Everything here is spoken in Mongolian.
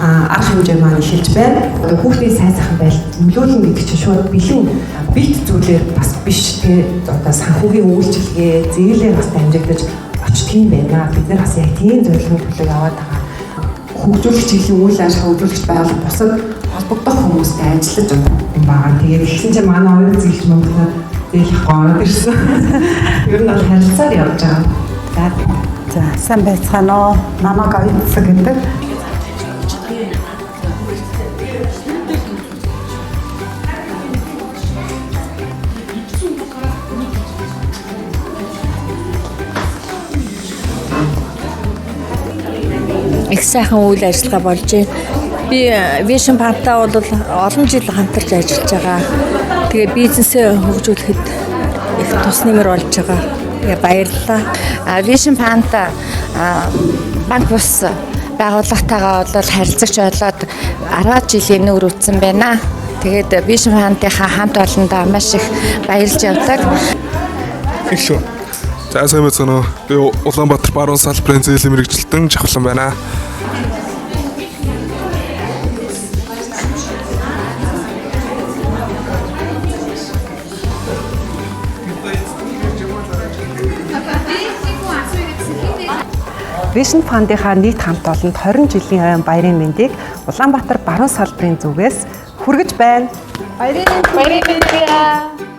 арга хэмжээ маань эхэлж байна. Одоо хүүхдийн сайн сайхан байдал нөлөөлнө гэдэг чинь шууд бэлэн бит зүйлээр бас биш тэгээ одоо санхүүгийн үйлчилгээ зээлээр бас дамжигдаж очтгийм байна. Бид нар бас яг тийм зорилгын төлөө яваад байгаа. Хөгжүүлэгчийн үйл ажиллагаа хөгжүүлэгч байгууллага бусад холбогдох хүмүүстэй ажиллаж байгаа. Тэгээд ихсэн чинь манай оюун зээлч Монголд зээлэх гоод ирсэн. Ер нь бол харилцаар явж байгаа. За сайн байцгаана уу? Намайг оюутсан гэдэг. Их сайхан үйл ажиллагаа болж байна. Би Vision Fund-тай бол олон жил хамтарч ажиллаж байгаа. Тэгээ бизнесээ хөгжүүлэхэд их тус нэмэр болж байгаа. Тэгээ баярлалаа. Vision Fund банк бус байгууллагатайгаа бол харилцагч болоод 10 жилийн нүүр үтсэн байна. Тэгээд Vision Fund-ийнхаа хамт олондоо маш их баярлж явдаг. Их шүү. За сайн байцгаана уу? Би Улаанбаатар баруун салбарын зээлийн мэргэжилтэн Жавхлан байна. Vision Fund-ийнхаа нийт хамт олонд 20 жилийн баярын мэндийг Улаанбаатар баруун салбарын зүгээс хүргэж байна. Баярын мэндийг